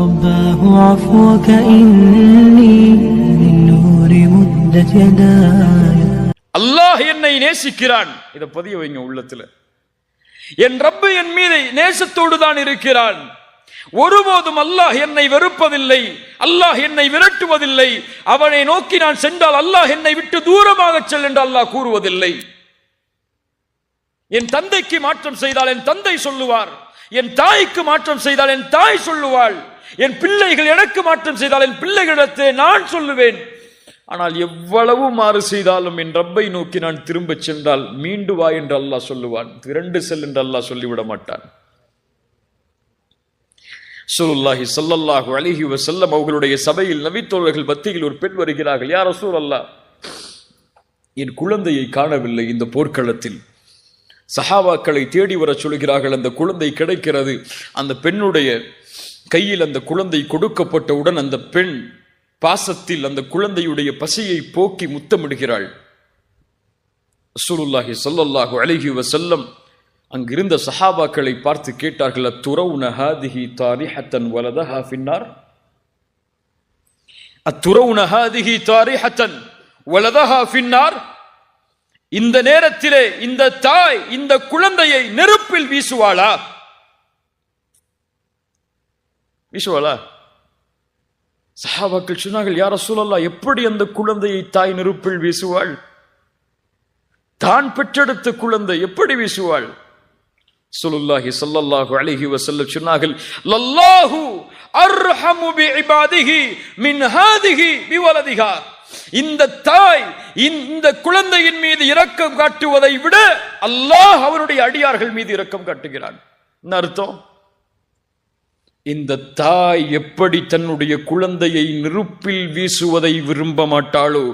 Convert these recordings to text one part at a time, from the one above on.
رباه عفوك إني من نور مدت يداي. அல்லாஹ் என்னை நேசிக்கிறான். இதை பதிய வைங்க உள்ளத்துல. என் ரப்பு என் மீது நேசத்தோடு தான் இருக்கிறான். ஒருபோதும் அல்லாஹ் என்னை வெறுப்பதில்லை, அல்லாஹ் என்னை விரட்டுவதில்லை. அவனை நோக்கி நான் சென்றால் அல்லாஹ் என்னை விட்டு தூரமாக செல் என்று அல்லாஹ் கூறுவதில்லை. என் தந்தைக்கு மாற்றம் செய்தால் என் தந்தை சொல்லுவார், என் தாய்க்கு மாற்றம் செய்தால் என் தாய் சொல்லுவாள், என் பிள்ளைகள் எனக்கு மாற்றம் செய்தால் என் பிள்ளைகளிடத்தை நான் சொல்லுவேன். ஆனால் எவ்வளவு மாறு செய்தாலும் என் ரப்பை நோக்கி நான் திரும்ப சென்றால் மீண்டு வா என்று அல்லாஹ் சொல்லுவான், திரண்டு செல் என்று அல்லாஹ் சொல்லிவிட மாட்டான். ரசூலுல்லாஹி ஸல்லல்லாஹு அலைஹி வஸல்லம் அவர்களுடைய சபையில் நபித்தோழர்கள் மத்தியில் ஒரு பெண் வருகிறார்கள். யா ரசூலல்லாஹ், என் குழந்தையை காணவில்லை இந்த போர்க்களத்தில். சஹாபாக்களை தேடி வர சொல்கிறார்கள். அந்த குழந்தை கிடைக்கிறது. அந்த பெண்ணுடைய கையில் அந்த குழந்தை கொடுக்கப்பட்டவுடன் அந்த பெண் பாசத்தில் அந்த குழந்தையுடைய பசியை போக்கி முத்தமிடுகிறாள். ரசூலுல்லாஹி ஸல்லல்லாஹு அலைஹி வஸல்லம் அங்கிருந்த சஹாபாக்களை பார்த்து கேட்டார்கள், அத்துரவுன ஹாதிஹி தாரிஹத்தன் வலதஹா ஃபின்னார், அத்துரவுன ஹாதிஹி தாரிஹத்தன் வலதஹா ஃபின்னார், இந்த நேரத்திலே இந்த தாய் இந்த குழந்தையை நெருப்பில் வீசுவாளா? வீசுவாளா? சஹாபாக்கள் சொன்னார்கள், யா ரசூலல்லாஹ், எப்படி அந்த குழந்தையை தாய் நெருப்பில் வீசுவாள்? தான் பெற்றெடுத்த குழந்தை எப்படி வீசுவாள்? ரசூலுல்லாஹி ஸல்லல்லாஹு அலைஹி வஸல்லம் சொன்னார்கள், லல்லாஹு அர்ஹமு பிஇபாதிஹி மின் ஹாதிஹி பிவலதிஹா. இந்த தாய் இந்த குழந்தையின் மீது இரக்கம் காட்டுவதை விட அல்லாஹ் அவருடைய அடியார்கள் மீது இரக்கம் காட்டுகிறான். என்ன அர்த்தம்? இந்த தாய் எப்படி தன்னுடைய குழந்தையை நெருப்பில் வீசுவதை விரும்ப மாட்டாளோ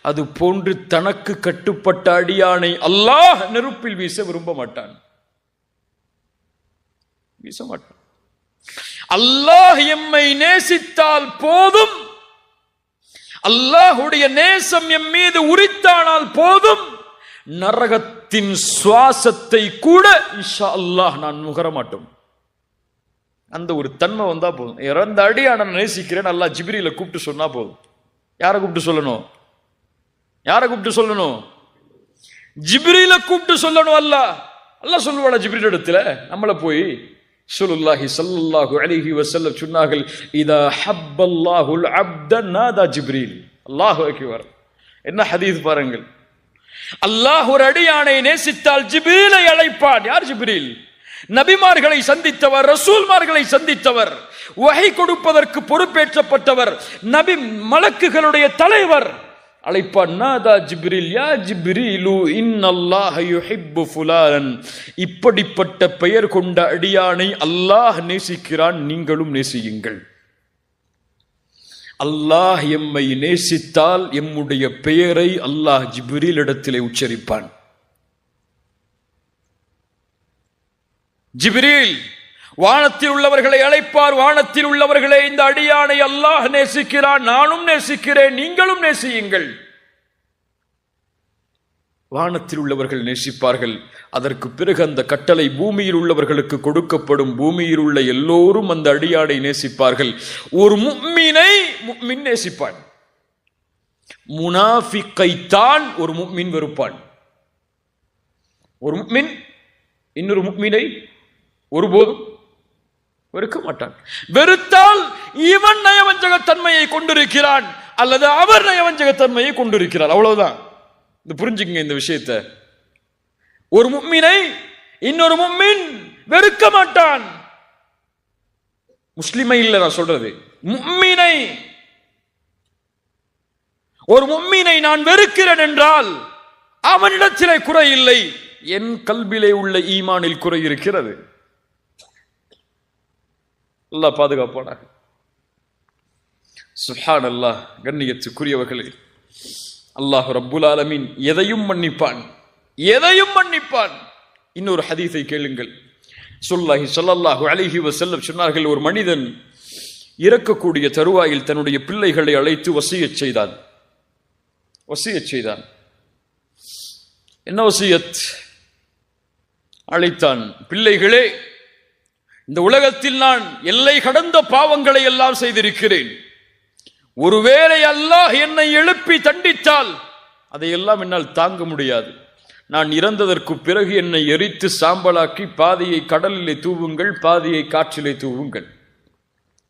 அது போன்று தனக்கு கட்டுப்பட்ட அடியானை அல்லாஹ் நெருப்பில் வீச விரும்ப மாட்டான், வீச மாட்டான். அல்லாஹ் எம்மை நேசித்தால் போதும், அல்லாஹுடைய நேசம் எம் மீது உரித்தானால் போதும், நரகத்தின் சுவாசத்தை கூட இன்ஷா அல்லாஹ் நான் நுகர மாட்டோம். அந்த ஒரு தன்மை வந்தா போதும். இறந்த அடியான நேசிக்கிறேன் அல்லாஹ் ஜிப்ரீல கூப்பிட்டு சொன்னா போதும். யாரை கூப்பிட்டு சொல்லணும்? யாரை கூப்பிட்டு சொல்லணும்? ஜிப்ரீல கூப்பிட்டு சொல்லணும். அல்லாஹ் சொல்லுவாடா ஜிப்ரீல் இடத்துல நம்மள போய்? ரசூலுல்லாஹி ஸல்லல்லாஹு அலைஹி வஸல்லம் சொன்னார்கள், இதா ஹப்பல்லாஹுல் அப்த நாதா ஜிப்ரீல். அல்லாஹு அக்பர். என்ன ஹதீஸ் பாருங்கள். அல்லாஹ் ஒரு அடியானை நேசித்தால் ஜிப்ரீலை அழைப்பான். யார் ஜிப்ரீல்? நபிமார்களை சந்தித்தவர், ரசூல்மார்களை சந்தித்தவர், வஹி கொடுப்பதற்கு பொறுப்பேற்றப்பட்டவர், நபி மலக்குகளுடைய தலைவர். அழைப்பான், நாதா ஜிப்ரீல், யா ஜிப்ரீலு இன்னல்லாஹ யுஹிப்பு ஃபுலான். இப்படிப்பட்ட பெயர் கொண்ட அடியானை அல்லாஹ் நேசிக்கிறான், நீங்களும் நேசியுங்கள். அல்லாஹ் எம்மை நேசித்தால் எம்முடைய பெயரை அல்லாஹ் ஜிப்ரீல் இடத்திலே உச்சரிப்பான். ஜிப்ரீல் வானத்தில் உள்ளவர்களை அழைப்பார், வானத்தில் உள்ளவர்களே, இந்த அடியானை அல்லாஹ் நேசிக்கிறான், நானும் நேசிக்கிறேன், நீங்களும் நேசியுங்கள். வானத்தில் உள்ளவர்கள் நேசிப்பார்கள். அதற்கு பிறகு அந்த கட்டளை பூமியில் உள்ளவர்களுக்கு கொடுக்கப்படும். பூமியில் உள்ள எல்லோரும் அந்த அடியானை நேசிப்பார்கள். ஒரு முஃமினை முஃமின் நேசிப்பான். முனாஃபிக்கைத்தான் ஒரு முஃமின் வெறுப்பான். ஒரு முஃமின் இன்னொரு முஃமினை ஒருபோதும் வெறுக்க மாட்டான். வெறுத்தால் இவன் நயவஞ்சகத்தன்மையை கொண்டிருக்கிறான் அல்லது அவர் நயவஞ்சகத்தன்மையை கொண்டிருக்கிறார், அவ்வளவுதான். இது புரிஞ்சுக்கங்க இந்த விஷயத்தை. ஒரு முஃமினை இன்னொரு முஃமின் வெறுக்க மாட்டான். முஸ்லிமை இல்ல நான் சொல்றது, முஃமினை. ஒரு முஃமினை நான் வெறுக்கிறேன் என்றால் அவனிடத்திலே குறை இல்லை, என் கல்பிலே உள்ள ஈமானில் குறை இருக்கிறது. அல்லாஹ் பாதுகாப்பானாக. சுப்ஹானல்லாஹ். கண்ணியத்துக்குரியவர்களே, அல்லாஹ் ரப்புல் ஆலமீன் எதையும் மன்னிப்பான், எதையும் மன்னிப்பான். இன்னொரு ஹதீஸை கேளுங்கள். ஸல்லல்லாஹு ஸல்லல்லாஹு அலைஹி வஸல்லம் சொன்னார்கள், ஒரு மனிதன் இறக்கக்கூடிய தருவாயில் தன்னுடைய பிள்ளைகளை அழைத்து வசியத் செய்தான். வசியத் செய்தான். என்ன வசியத்? அழைத்தான், பிள்ளைகளே, இந்த உலகத்தில் நான் எல்லை கடந்த பாவங்களை எல்லாம் செய்திருக்கிறேன். ஒருவேளை அல்லாஹ் என்னை எழுப்பி தண்டித்தால் அதையெல்லாம் என்னால் தாங்க முடியாது. நான் இறந்ததற்கு பிறகு என்னை எரித்து சாம்பலாக்கி பாதியை கடலிலே தூவுங்கள், பாதியை காற்றிலே தூவுங்கள்.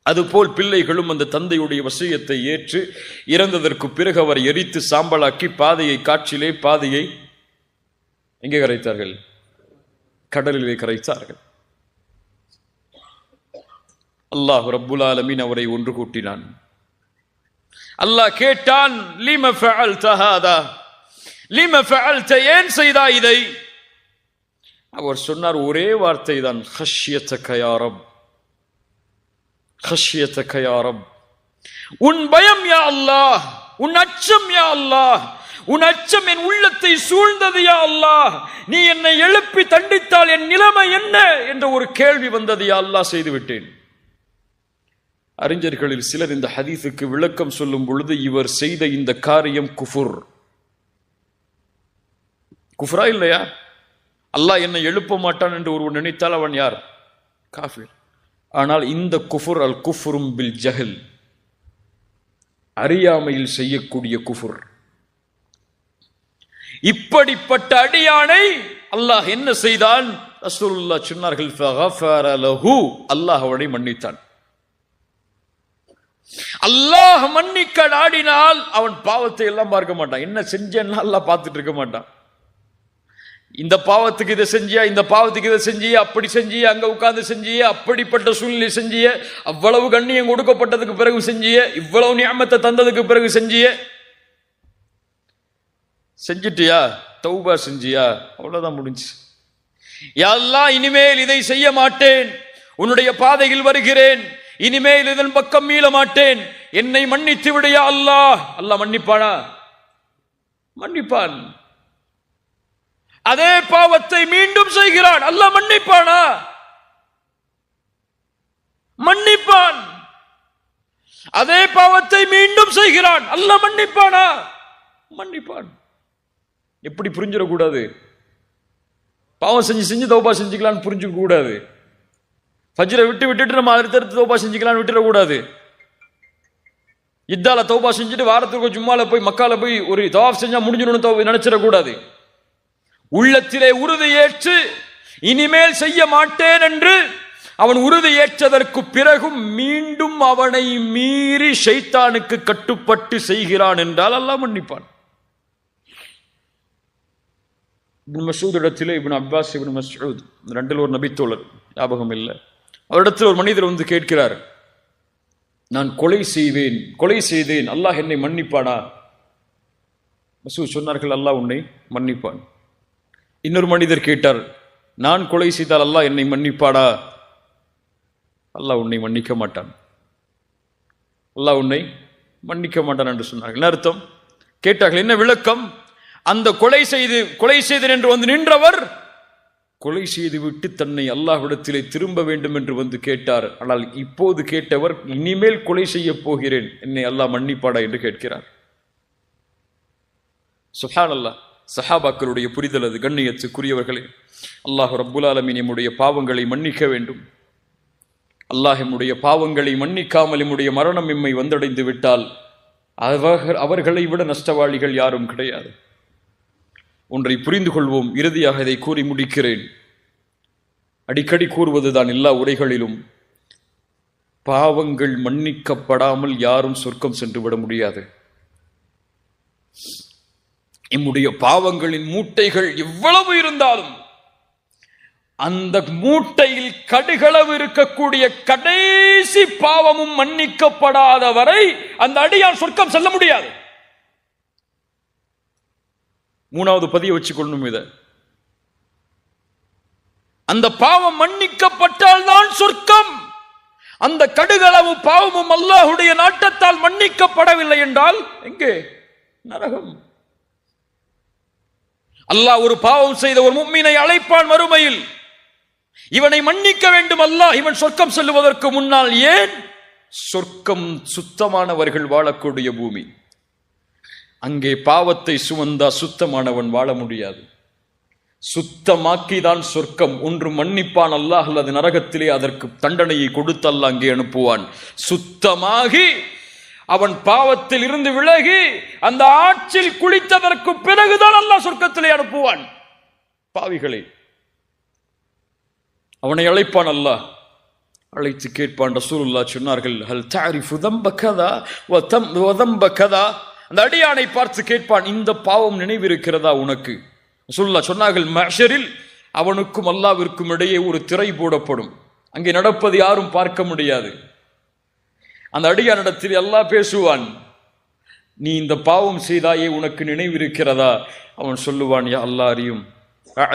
அதுபோல் பிள்ளைகளும் அந்த தந்தையுடைய வசியத்தை ஏற்று இறந்ததற்கு பிறகு அவர் எரித்து சாம்பலாக்கி பாதியை காற்றிலே, பாதியை எங்கே கரைத்தார்கள்? கடலிலே கரைத்தார்கள். அல்லாஹ் ரப்புல் ஆலமீன் அவரை ஒன்று கூட்டினான். அல்லாஹ் கேட்டான், லிம ஃபஅல்த ஹாதா, லிம ஃபஅல்த, ஏன் செய்தாய் இதை? அவர் சொன்னார் ஒரே வார்த்தை தான், ஹஷ்யதக யா ரப், ஹஷ்யதக யா ரப். உன் பயம் யா அல்லாஹ், உன் அச்சம் யா அல்லாஹ், உன் அச்சம் என் உள்ளத்தை சூழ்ந்தது யா அல்லாஹ். நீ என்னை எழுப்பி தண்டித்தால் என் நிலைமை என்ன என்ற ஒரு கேள்வி வந்தது யா அல்லாஹ், செய்து விட்டேன். அறிஞர்களில் சிலர் இந்த ஹதீஸுக்கு விளக்கம் சொல்லும் பொழுது, இவர் செய்த இந்த காரியம் குஃபுர். குஃப்ரா இல்லையா? அல்லாஹ் என்னை எழுப்ப மாட்டான் என்று ஒருவன் நினைத்தால் அவன் யார்? காஃபிர். ஆனால் இந்த குஃபுர் அல் குஃப்ரும் பில் ஜஹல், அறியாமையில் செய்யக்கூடிய குஃபுர். இப்படிப்பட்ட அடியானை அல்லாஹ் என்ன செய்தான்? ரசூலுல்லாஹ் சொன்னார்கள், ஃபகஃபர லஹு, அல்லாஹ் அவனை மன்னித்தான். அல்லாஹ் மன்னிக்க நாடினால் அவன் பாவத்தை எல்லாம் பார்க்க மாட்டான். என்ன செஞ்சேன்னா அல்லாஹ் பார்த்துட்டு இருக்க மாட்டான். இந்த பாவத்துக்கு இதை செஞ்சியா, இந்த பாவத்துக்கு இதை செஞ்சியா, அப்படி செஞ்சிய, அங்க உட்கார்ந்து செஞ்சிய, அப்படிப்பட்ட சூழ்நிலை செஞ்சிய, அவ்வளவு கண்ணியம் கொடுக்கப்பட்டதுக்கு பிறகு செஞ்சிய, இவ்வளவு நியமத்தை தந்ததுக்கு பிறகு செஞ்சிய, செஞ்சிட்டியா, தௌபா செஞ்சியா, அவ்வளவுதான் முடிஞ்சு. யா அல்லாஹ் இனிமேல் இதை செய்ய மாட்டேன், உன்னுடைய பாதையில் வருகிறேன், இனிமேல் இதன் பக்கம் மீள மாட்டேன், என்னை மன்னித்து விடையா அல்லாஹ். அல்லாஹ் மன்னிப்பானா? மன்னிப்பான். அதே பாவத்தை மீண்டும் செய்கிறான், அல்லாஹ் மன்னிப்பானா? மன்னிப்பான். அதே பாவத்தை மீண்டும் செய்கிறான், அல்லாஹ் மன்னிப்பானா? மன்னிப்பான். எப்படி புரிஞ்சிடக்கூடாது? பாவம் செஞ்சு செஞ்சு தௌபா செஞ்சுக்கலான்னு புரிஞ்சுக்க கூடாது. ஃபஜ்ரை விட்டுட்டு நம்ம அடுத்தடுத்து தௌபா செஞ்சுக்கலான்னு விட்டுறக்கூடாது. இத்தால தௌபா செஞ்சுட்டு வாரத்துக்கு ஜும்மால போய் மக்கால போய் ஒரு தவாஃப் செஞ்சா முடிஞ்சிடணும் நினைச்சிடக்கூடாது. உள்ளத்திலே உறுதி ஏற்று இனிமேல் செய்ய மாட்டேன் என்று அவன் உறுதி ஏற்றதற்கு பிறகும் மீண்டும் அவனை மீறி ஷைத்தானுக்கு கட்டுப்பட்டு செய்கிறான் என்றால் அல்லாஹ் மன்னிப்பான். இப்னு மஸ்ஊத் இடத்திலே இப்னு அப்பாஸ், இப்னு மஸ்ஊத் ரெண்டில் ஒரு நபித்தோழர், ஞாபகம் இல்லை, அவரிடத்தில் ஒரு மனிதர் வந்து கேட்கிறார், நான் கொலை செய்தேன், அல்லாஹ் என்னை மன்னிப்பானா? மஸ்ஊத் சொன்னார்கள், அல்லாஹ் உன்னை மன்னிப்பான். இன்னொரு மனிதர் கேட்டார், நான் கொலை செய்தால் அல்லாஹ் என்னை மன்னிப்பாடா? அல்லாஹ் உன்னை மன்னிக்க மாட்டான், அல்லாஹ் உன்னை மன்னிக்க மாட்டான் என்று சொன்னார்கள். என்ன அர்த்தம்? கேட்டார்கள், என்ன விளக்கம்? அந்த கொலை செய்தேன் என்று வந்து நின்றவர் கொலை செய்து விட்டு தன்னை அல்லாஹ்விடத்திலே திரும்ப வேண்டும் என்று வந்து கேட்டார். ஆனால் இப்போது கேட்டவர் இனிமேல் கொலை செய்ய போகிறேன், என்னை அல்லாஹ் மன்னிப்பாடா என்று கேட்கிறார். சுப்ஹானல்லாஹ். சஹாபாக்களுடைய புரிதல் அது. கண்ணியத்துக்குரியவர்களே, அல்லாஹ் ரப்புல் ஆலமீன் நம்முடைய பாவங்களை மன்னிக்க வேண்டும். அல்லாஹ் நம்முடைய பாவங்களை மன்னிக்காமல் நம்முடைய மரணம் எம்மை வந்தடைந்து விட்டால் அவர்களை விட நஷ்டவாளிகள் யாரும் கிடையாது. ஒன்றை புரிந்து கொள்வோம், இறுதியாக இதை கூறி முடிக்கிறேன். அடிக்கடி கூறுவதுதான் எல்லா உரைகளிலும், பாவங்கள் மன்னிக்கப்படாமல் யாரும் சொர்க்கம் சென்று விட முடியாது. நம்முடைய பாவங்களின் மூட்டைகள் எவ்வளவு இருந்தாலும் அந்த மூட்டையில் கடுகளவு இருக்கக்கூடிய கடைசி பாவமும் மன்னிக்கப்படாத வரை அந்த அடியான் சொர்க்கம் செல்ல முடியாது. மூணாவது பதிய வச்சுக்கொள்ளணும். இத அந்த பாவம் மன்னிக்கப்பட்டால் தான் சொர்க்கம். அந்த கடுகளவு பாவமும் அல்லாஹ்வுடைய நாட்டத்தால் மன்னிக்கப்படவில்லை என்றால் எங்கே? நரகம். அல்லாஹ் ஒரு பாவம் செய்த ஒரு முஃமினை அழைப்பான் மறுமையில், இவனை மன்னிக்க வேண்டும் அல்லாஹ், இவன் சொர்க்கம் செல்லுவதற்கு முன்னால். ஏன்? சொர்க்கம் சுத்தமானவர்கள் வாழக்கூடிய பூமி. அங்கே பாவத்தை சுமந்தா சுத்தமானவன் வாழ முடியாது. சுத்தமாக்கிதான் சொர்க்கம். ஒன்று மன்னிப்பான் அல்லாஹ், அல்லது நரகத்திலே அதற்கு தண்டனையை கொடுத்து அல்லாஹ் அங்கே அனுப்புவான். சுத்தமாகி அவன் பாவத்தில் இருந்து விலகி அந்த ஆற்றில் குளித்ததற்கு பிறகுதான் அல்லாஹ் சொர்க்கத்திலே அனுப்புவான். பாவிகளை அவனை அழைப்பான் அல்லாஹ், அழைத்து கேட்பான். ரசூலுல்லாஹ் சொன்னார்கள், ஹல் தஅரிஃபு தம்ப கதா வ தம்ப கதா. அந்த அடியானை பார்த்து கேட்பான், இந்த பாவம் நினைவிருக்கிறதா உனக்கு? ரசூலுல்லாஹ் சொன்னார்கள், மஹ்ஷரில் அவனுக்கும் அல்லாஹ்விற்கும் இடையே ஒரு திரை போடப்படும். அங்கே நடப்பது யாரும் பார்க்க முடியாது. அந்த அடியானிடத்தில் அல்லாஹ் பேசுவான், நீ இந்த பாவம் செய்தாயே உனக்கு நினைவிருக்கிறதா? அவன் சொல்லுவான், யா அல்லாஹ் அறியும்.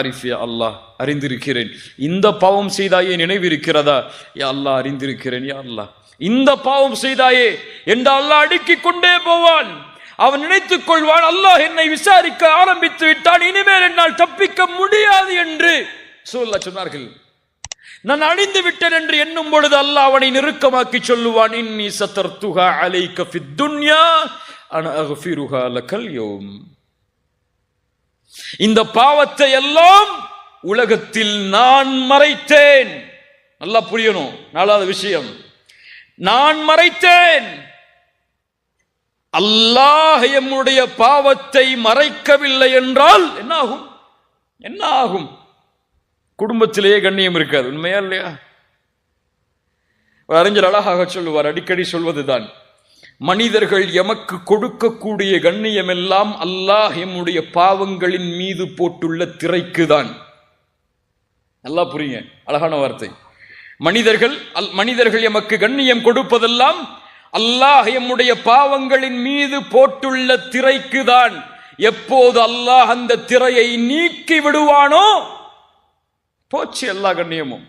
அரிஃப் யா அல்லாஹ், அறிந்திருக்கிறேன். இந்த பாவம் செய்தாயே நினைவிருக்கிறதா? யா அல்லாஹ் அறிந்திருக்கிறேன் யா அல்லாஹ். இந்த பாவம் செய்தாயே என்று அல்லாஹ் அடுக்கிக் கொண்டே போவான். அவன் நினைத்துக் கொள்வான், அல்லாஹ் என்னை விசாரிக்க ஆரம்பித்து விட்டான், இனிமேல் என்னால் தப்பிக்க முடியாது என்று சொன்னார்கள். நான் அழிந்து விட்டேன் என்று எண்ணும் பொழுது அல்லாஹ் அவனை நெருக்கமாக்கி சொல்லுவான், இன்னி சதர்துஹா அலைக ஃபித் துன்யா அன அக்ஃபிருஹா லகல் யௌம். இந்த பாவத்தை எல்லாம் உலகத்தில் நான் மறைத்தேன். நல்லா புரியணும். நாலாவது விஷயம், நான் மறைத்தேன். அல்லாஹ் எம்முடைய பாவத்தை மறைக்கவில்லை என்றால் என்ன ஆகும்? என்ன ஆகும்? குடும்பத்திலேயே கண்ணியம் இருக்காது. உண்மையா இல்லையா? அறிஞர் அழகாக சொல்லுவார், அடிக்கடி சொல்வதுதான், மனிதர்கள் எமக்கு கொடுக்கக்கூடிய கண்ணியம் எல்லாம் அல்லாஹ் எம்முடைய பாவங்களின் மீது போட்டுள்ள திரைக்குதான். நல்லா புரியுங்க, அழகான வார்த்தை. மனிதர்கள் எமக்கு கண்ணியம் கொடுப்பதெல்லாம் அல்லாஹ் எம்முடைய பாவங்களின் மீது போட்டுள்ள திரைக்குதான். எப்போது அல்லாஹ் அந்த திரையை நீக்கி விடுவானோ போச்சு எல்லா கண்ணியமும்.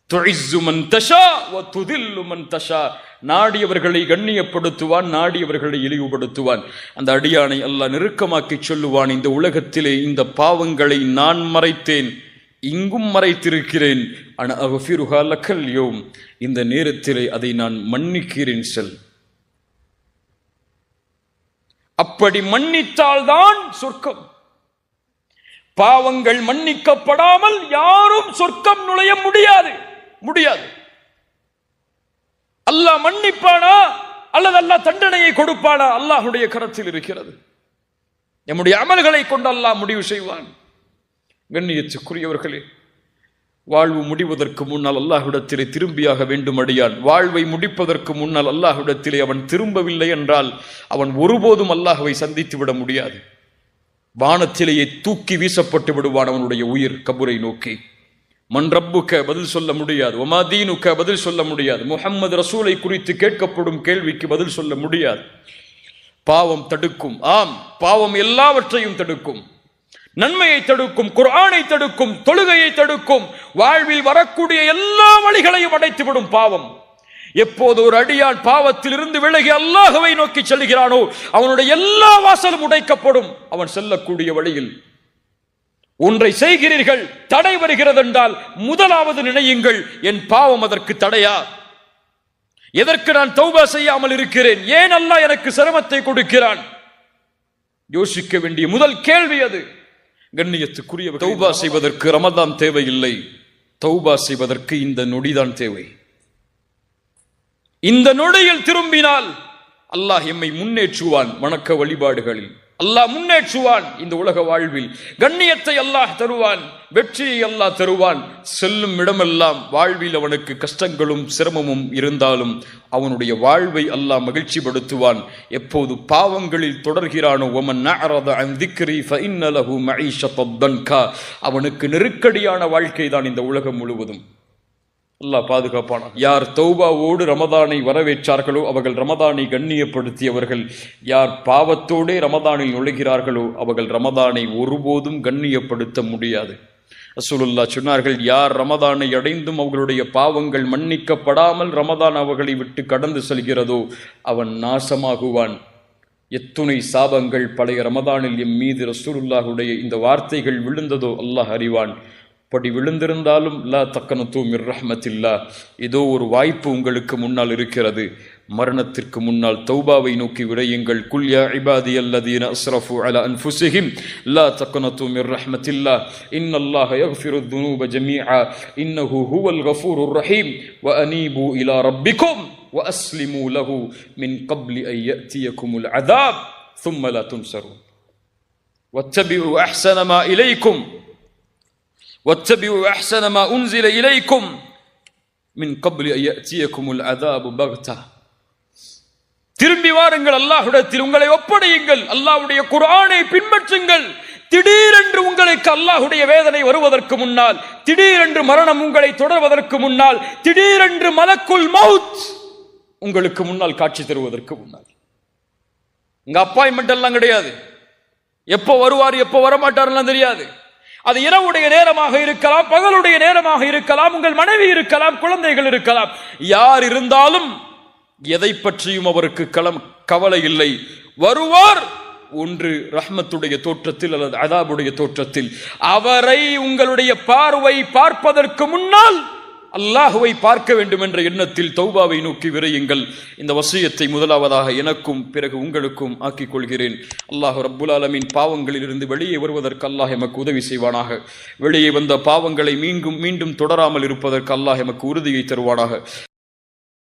துஇஸ்ஸு மன் தஷா வ துதில்லு மன் தஷா. நாடியவர்களை கண்ணியப்படுத்துவான், நாடியவர்களை இழிவுபடுத்துவான். அந்த அடியானை அல்லாஹ் நெருக்கமாக்கி சொல்லுவான், இந்த உலகத்திலே இந்த பாவங்களை நான் மறைத்தேன், இங்கும் மறைத்திருக்கிறேன். அன அக்ஃபிருஹா லகல் யௌம். இந்த நேரத்திலே அதை நான் மன்னிக்கிறேன் செல். அப்படி மன்னித்தால்தான் சொர்க்கம். பாவங்கள் மன்னிக்கப்படாமல் யாரும் சொர்க்கம் நுழைய முடியாது. அல்லாஹ் மன்னிப்பானா அல்லது அல்லாஹ் தண்டனையை கொடுப்பானா? அல்லாஹ்வுடைய கரத்தில் இருக்கிறது. நம்முடைய அமல்களை கொண்டு அல்லாஹ் முடிவு செய்வான். கண்ணியத்துக்குரியவர்களே, வாழ்வு முடிவதற்கு முன்னால் அல்லாஹ்விடத்திலே திரும்பியாக வேண்டும் அடியான். வாழ்வை முடிப்பதற்கு முன்னால் அல்லாஹ்விடத்திலே அவன் திரும்பவில்லை என்றால் அவன் ஒருபோதும் அல்லாஹ்வை சந்தித்து விட முடியாது. வானத்திலேயே தூக்கி வீசப்பட்டு விடுவான் அவனுடைய உயிர் கபரை நோக்கி. மன் ரப்புக்க பதில் சொல்ல முடியாது, வமா தீனுக்க பதில் சொல்ல முடியாது, முஹம்மது ரசூலை குறித்து கேட்கப்படும் கேள்விக்கு பதில் சொல்ல முடியாது. பாவம் தடுக்கும். ஆம், பாவம் எல்லாவற்றையும் தடுக்கும். நன்மையை தடுக்கும், குர்ஆனை தடுக்கும், தொழுகையை தடுக்கும், வாழ்வில் வரக்கூடிய எல்லா வழிகளையும் அடைத்துவிடும் பாவம். எப்போது ஒரு அடியான் பாவத்தில் இருந்து விலகி அல்லாஹ்வை நோக்கி செல்கிறானோ அவனுடைய எல்லா வாசலும் உடைக்கப்படும். அவன் செல்லக்கூடிய வழியில் ஒன்றை செய்கிறீர்கள், தடை வருகிறது என்றால் முதலாவது நினையுங்கள், என் பாவம் அதற்கு தடையா? எதற்கு நான் தௌபா செய்யாமல் இருக்கிறேன்? ஏன் அல்லாஹ் எனக்கு சிரமத்தை கொடுக்கிறான்? யோசிக்க வேண்டிய முதல் கேள்வி அது. கண்ணியத்துக்குரிய, தௌபா செய்வதற்கு ரமதான் தேவையில்லை, தௌபா செய்வதற்கு இந்த நொடிதான் தேவை. இந்த நொடியில் திரும்பினால் அல்லாஹ் எம்மை முன்னேற்றுவான். வணக்க வழிபாடுகளில் அல்லாஹ் முன்னேற்றுவான். இந்த உலக வாழ்வில் கண்ணியத்தை அல்லாஹ் தருவான், வெற்றியை அல்லாஹ் தருவான். செல்லும் இடமெல்லாம் வாழ்வில் அவனுக்கு கஷ்டங்களும் சிரமமும் இருந்தாலும் அவனுடைய வாழ்வை அல்லாஹ் மகிழ்ச்சிப்படுத்துவான். எப்போது பாவங்களில் தொடர்கிறானோ, வமன் அஅரத அன் திக்ரி ஃபஇன்ன லஹு மஈஷத்தன் தன்கா, அவனுக்கு நெருக்கடியான வாழ்க்கை தான் இந்த உலகம் முழுவதும். அல்லாஹ் பாதுகாப்பான. யார் தௌபாவோடு ரமதானை வரவேற்றார்களோ அவர்கள் ரமதானை கண்ணியப்படுத்தியவர்கள். யார் பாவத்தோடே ரமதானில் நுழைகிறார்களோ அவர்கள் ரமதானை ஒருபோதும் கண்ணியப்படுத்த முடியாது. ரசூலுல்லாஹ் சொன்னார்கள், யார் ரமதானை அடைந்தும் அவர்களுடைய பாவங்கள் மன்னிக்கப்படாமல் ரமதான் அவர்களை விட்டு கடந்து செல்கிறதோ அவன் நாசமாகுவான். எத்துணை சாபங்கள் பழைய ரமதானில் எம் மீது ரசூலுல்லாஹுடைய இந்த வார்த்தைகள் விழுந்ததோ அல்லாஹ் அறிவான். படி விழுந்திருந்தாலும் லா தக்கனது மிர் ரஹ்மத்தில்லா, ஏதோ ஒரு வாய்ப்பு உங்களுக்கு முன்னால் இருக்கிறது. மரணத்திற்கு முன்னால் தௌபாவை நோக்கி விரையுங்கள். குல் யா இபாதியல்லதீன அஸ்ரஃபு அலா அன்ஃபுஸிஹிம் லா தக்னது மிர் ரஹ்மத்தில்லாஹ் இன்னல்லாஹ யக்ஃபிருத் துனூப ஜமீஆ இன்னஹு ஹுவல் கஃபூருர் ரஹீம் வ அனீபு இலா ரப்பிக்கும் வ அஸ்லிமு லஹு மின் கப்லி அன் யஅதியகுமுல் அஸாப் ثم لا تنصرون واتبعوا أحسن ما إليكم واتبعوا أحسن ما أنزل إليكم من قبل أن يأتيكم العذاب بغتة. திரும்பி வாருங்கள், அல்லாஹ்விடத்தில் உங்களை ஒப்படையுங்கள், அல்லாஹ்வுடைய குர்ஆனை பின்பற்றுங்கள். திடீரென்று உங்களுக்கு அல்லாஹ்வுடைய வேதனை வருவதற்கு முன்னால், திடீரென்று மரணம் உங்களை தொடர்வதற்கு முன்னால், திடீரென்று மலக்குல் மௌத் உங்களுக்கு முன்னால் காட்சி தருவதற்கு முன்னால். இங்க அப்பாயின்மெண்ட் எல்லாம் கிடையாது. எப்போ வருவார் எப்போ வரமாட்டார்லாம் தெரியாது. அது இரவுடைய நேரமாக இருக்கலாம், பகலுடைய நேரமாக இருக்கலாம், உங்கள் மனைவி இருக்கலாம், குழந்தைகள் இருக்கலாம். யார் இருந்தாலும் எதை பற்றியும் அவருக்கு கவலை இல்லை. வருவார், ஒன்று ரஹ்மத்துடைய தோற்றத்தில் அல்லது அதாபுடைய தோற்றத்தில். அவரை உங்களுடைய பார்வை பார்ப்பதற்கு முன்னால் அல்லாஹுவை பார்க்க வேண்டும் என்ற எண்ணத்தில் தௌபாவை நோக்கி விரையுங்கள். இந்த வசியத்தை முதலாவதாக எனக்கும் பிறகு உங்களுக்கும் ஆக்கிக் கொள்கிறேன். அல்லாஹ் ரப்புல் ஆலமீன் பாவங்களிலிருந்து வெளியே வருவதற்கு அல்லாஹ் எமக்கு உதவி செய்வானாக. வெளியே வந்த பாவங்களை மீண்டும் தொடராமல் இருப்பதற்கு அல்லாஹ் எமக்கு உறுதியை தருவானாக.